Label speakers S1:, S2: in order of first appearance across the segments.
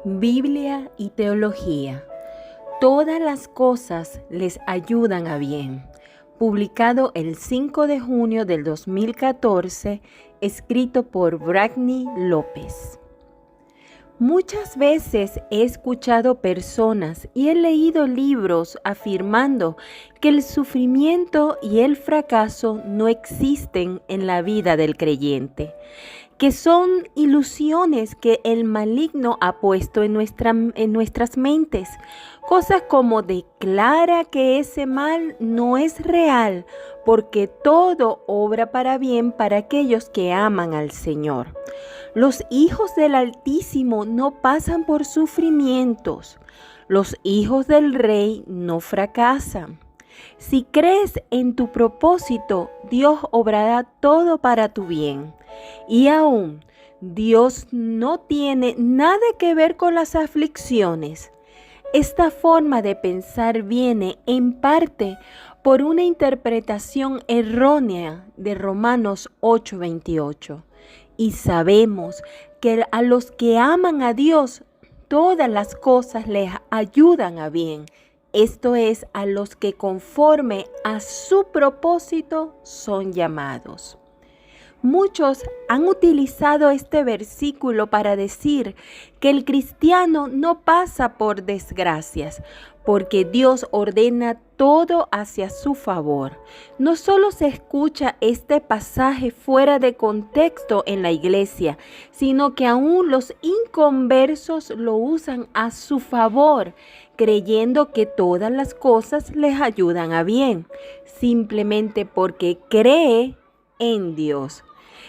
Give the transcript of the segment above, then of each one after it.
S1: Biblia y teología. Todas las cosas les ayudan a bien. Publicado el 5 de junio del 2014, escrito por Brackney López. Muchas veces he escuchado personas y he leído libros afirmando que el sufrimiento y el fracaso no existen en la vida del creyente, que son ilusiones que el maligno ha puesto en nuestras mentes. Cosas como declara que ese mal no es real, porque todo obra para bien para aquellos que aman al Señor. Los hijos del Altísimo no pasan por sufrimientos. Los hijos del Rey no fracasan. Si crees en tu propósito, Dios obrará todo para tu bien. Y aún, Dios no tiene nada que ver con las aflicciones. Esta forma de pensar viene en parte por una interpretación errónea de Romanos 8:28. Y sabemos que a los que aman a Dios, todas las cosas les ayudan a bien. Esto es, a los que conforme a su propósito son llamados. Muchos han utilizado este versículo para decir que el cristiano no pasa por desgracias, porque Dios ordena todo hacia su favor. No solo se escucha este pasaje fuera de contexto en la iglesia, sino que aún los inconversos lo usan a su favor, creyendo que todas las cosas les ayudan a bien, simplemente porque cree en Dios.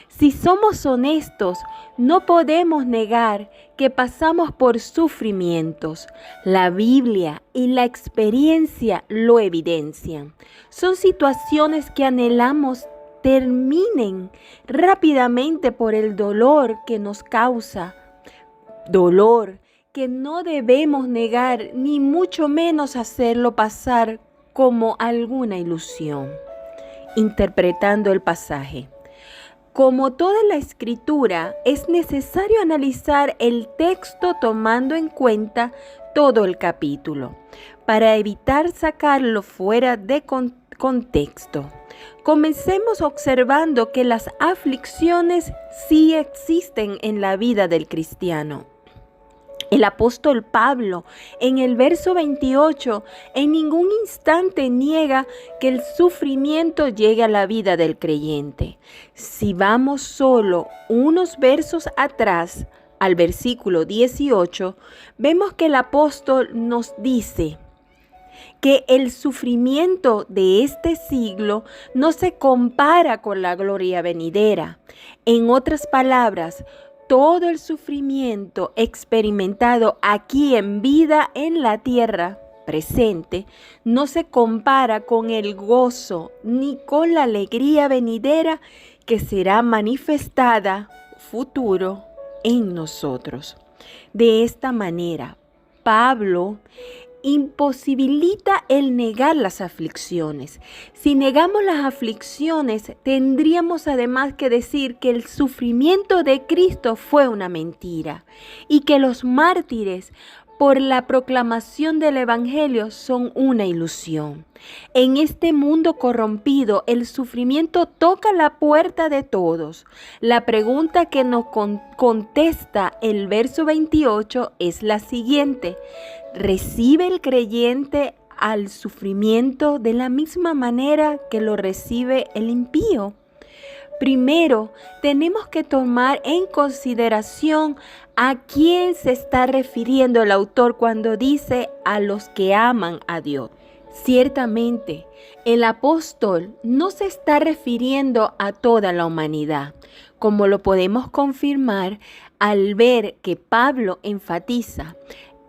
S1: Si somos honestos, no podemos negar que pasamos por sufrimientos. La Biblia y la experiencia lo evidencian. Son situaciones que anhelamos terminen rápidamente por el dolor que nos causa. Dolor que no debemos negar, ni mucho menos hacerlo pasar como alguna ilusión. Interpretando el pasaje. Como toda la escritura, es necesario analizar el texto tomando en cuenta todo el capítulo, para evitar sacarlo fuera de contexto. Comencemos observando que las aflicciones sí existen en la vida del cristiano. El apóstol Pablo, en el verso 28, en ningún instante niega que el sufrimiento llegue a la vida del creyente. Si vamos solo unos versos atrás, al versículo 18, vemos que el apóstol nos dice que el sufrimiento de este siglo no se compara con la gloria venidera. En otras palabras, todo el sufrimiento experimentado aquí en vida en la tierra presente no se compara con el gozo ni con la alegría venidera que será manifestada futuro en nosotros. De esta manera, Pablo imposibilita el negar las aflicciones. Si negamos las aflicciones, tendríamos además que decir que el sufrimiento de Cristo fue una mentira y que los mártires por la proclamación del Evangelio son una ilusión. En este mundo corrompido, el sufrimiento toca la puerta de todos. La pregunta que nos contesta el verso 28 es la siguiente: ¿recibe el creyente al sufrimiento de la misma manera que lo recibe el impío? Primero, tenemos que tomar en consideración a quién se está refiriendo el autor cuando dice a los que aman a Dios. Ciertamente, el apóstol no se está refiriendo a toda la humanidad, como lo podemos confirmar al ver que Pablo enfatiza: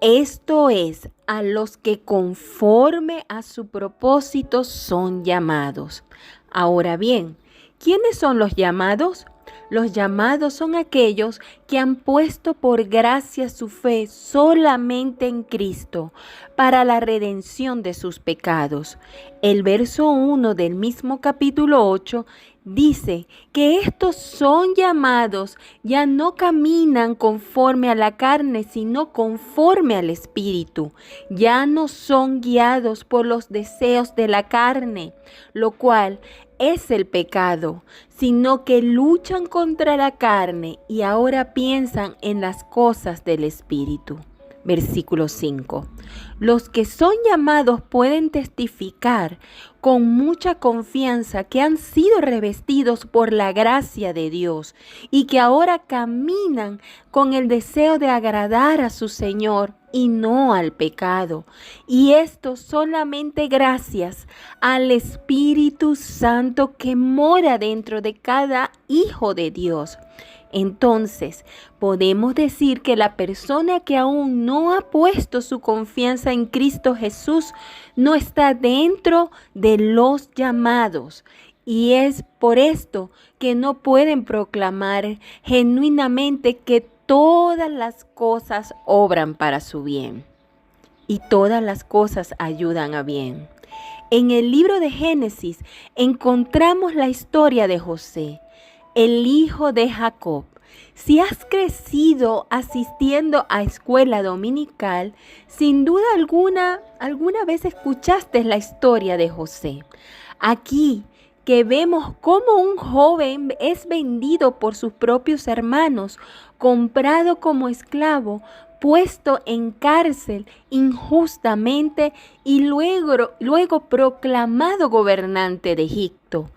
S1: esto es, a los que conforme a su propósito son llamados. Ahora bien, ¿quiénes son los llamados? Los llamados son aquellos que han puesto por gracia su fe solamente en Cristo para la redención de sus pecados. El verso 1 del mismo capítulo 8 dice que estos son llamados, ya no caminan conforme a la carne, sino conforme al Espíritu. Ya no son guiados por los deseos de la carne, lo cual es el pecado, sino que luchan contra la carne y ahora piensan en las cosas del Espíritu. Versículo 5. Los que son llamados pueden testificar con mucha confianza que han sido revestidos por la gracia de Dios y que ahora caminan con el deseo de agradar a su Señor y no al pecado. Y esto solamente gracias al Espíritu Santo que mora dentro de cada hijo de Dios. Entonces, podemos decir que la persona que aún no ha puesto su confianza en Cristo Jesús no está dentro de los llamados. Y es por esto que no pueden proclamar genuinamente que todas las cosas obran para su bien. Y todas las cosas ayudan a bien. En el libro de Génesis encontramos la historia de José, el hijo de Jacob. Si has crecido asistiendo a escuela dominical, sin duda alguna vez escuchaste la historia de José. Aquí que vemos cómo un joven es vendido por sus propios hermanos, comprado como esclavo, puesto en cárcel injustamente y luego proclamado gobernante de Egipto.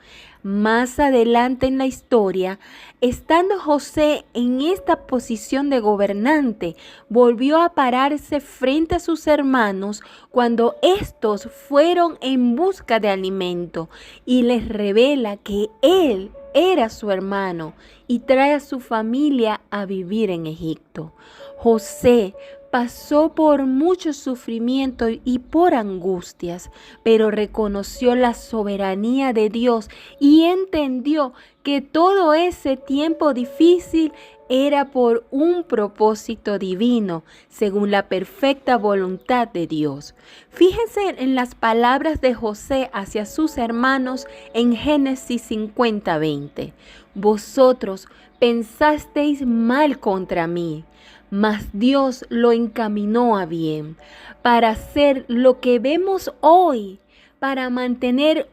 S1: Más adelante en la historia, estando José en esta posición de gobernante, volvió a pararse frente a sus hermanos cuando éstos fueron en busca de alimento y les revela que él era su hermano y trae a su familia a vivir en Egipto. José pasó por mucho sufrimiento y por angustias, pero reconoció la soberanía de Dios y entendió que todo ese tiempo difícil era por un propósito divino, según la perfecta voluntad de Dios. Fíjense en las palabras de José hacia sus hermanos en Génesis 50:20. Vosotros pensasteis mal contra mí, mas Dios lo encaminó a bien, para hacer lo que vemos hoy, para mantener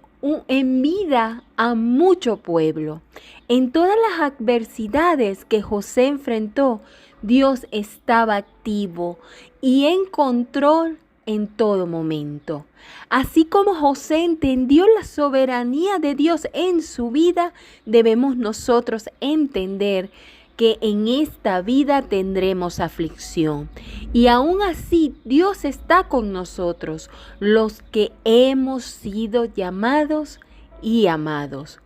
S1: en vida a mucho pueblo. En todas las adversidades que José enfrentó, Dios estaba activo y en control en todo momento. Así como José entendió la soberanía de Dios en su vida, debemos nosotros entender que en esta vida tendremos aflicción. Y aún así Dios está con nosotros, los que hemos sido llamados y amados.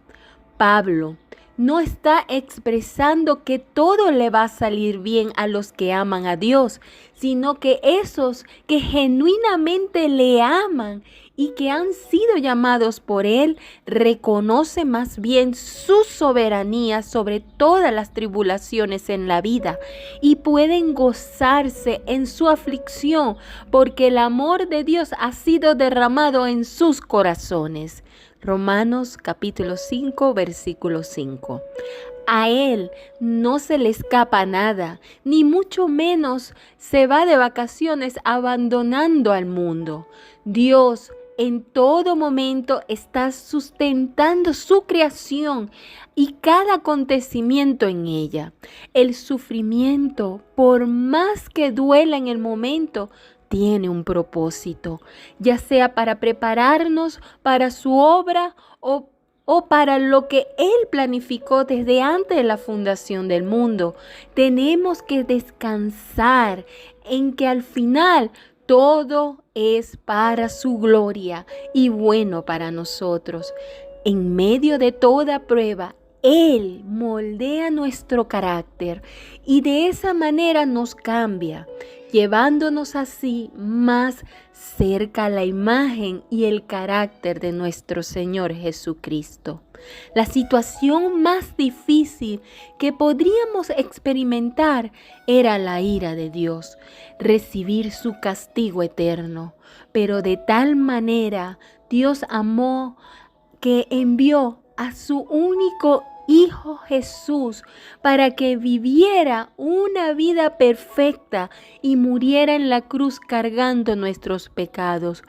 S1: Pablo no está expresando que todo le va a salir bien a los que aman a Dios, sino que esos que genuinamente le aman y que han sido llamados por Él, reconocen más bien su soberanía sobre todas las tribulaciones en la vida y pueden gozarse en su aflicción porque el amor de Dios ha sido derramado en sus corazones. Romanos capítulo 5, versículo 5. A Él no se le escapa nada, ni mucho menos se va de vacaciones abandonando al mundo. Dios en todo momento está sustentando su creación y cada acontecimiento en ella. El sufrimiento, por más que duela en el momento, tiene un propósito, ya sea para prepararnos para su obra o para lo que Él planificó desde antes de la fundación del mundo. Tenemos que descansar en que al final todo es para su gloria y bueno para nosotros. En medio de toda prueba, Él moldea nuestro carácter y de esa manera nos cambia, llevándonos así más cerca a la imagen y el carácter de nuestro Señor Jesucristo. La situación más difícil que podríamos experimentar era la ira de Dios, recibir su castigo eterno. Pero de tal manera Dios amó que envió a su único Hijo Jesús para que viviera una vida perfecta y muriera en la cruz cargando nuestros pecados,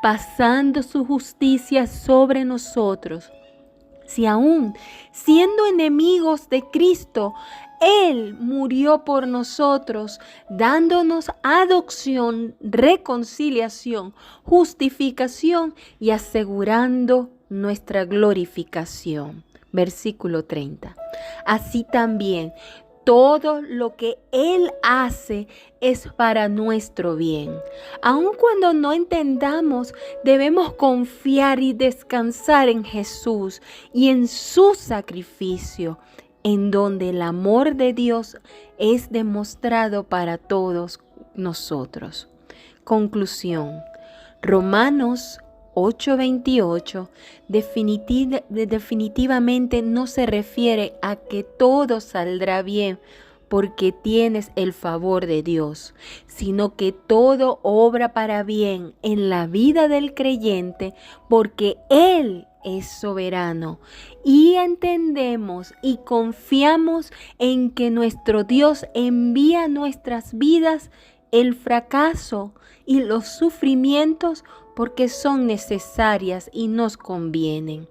S1: pasando su justicia sobre nosotros. Si aún siendo enemigos de Cristo, Él murió por nosotros, dándonos adopción, reconciliación, justificación y asegurando nuestra glorificación. Versículo 30. Así también, todo lo que Él hace es para nuestro bien. Aun cuando no entendamos, debemos confiar y descansar en Jesús y en su sacrificio, en donde el amor de Dios es demostrado para todos nosotros. Conclusión. Romanos 8:28 definitivamente no se refiere a que todo saldrá bien porque tienes el favor de Dios, sino que todo obra para bien en la vida del creyente porque Él es soberano y entendemos y confiamos en que nuestro Dios envía a nuestras vidas el fracaso y los sufrimientos porque son necesarias y nos convienen.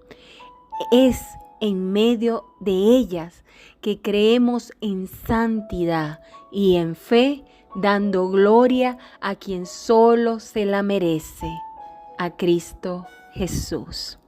S1: Es en medio de ellas que creemos en santidad y en fe, dando gloria a quien solo se la merece, a Cristo Jesús.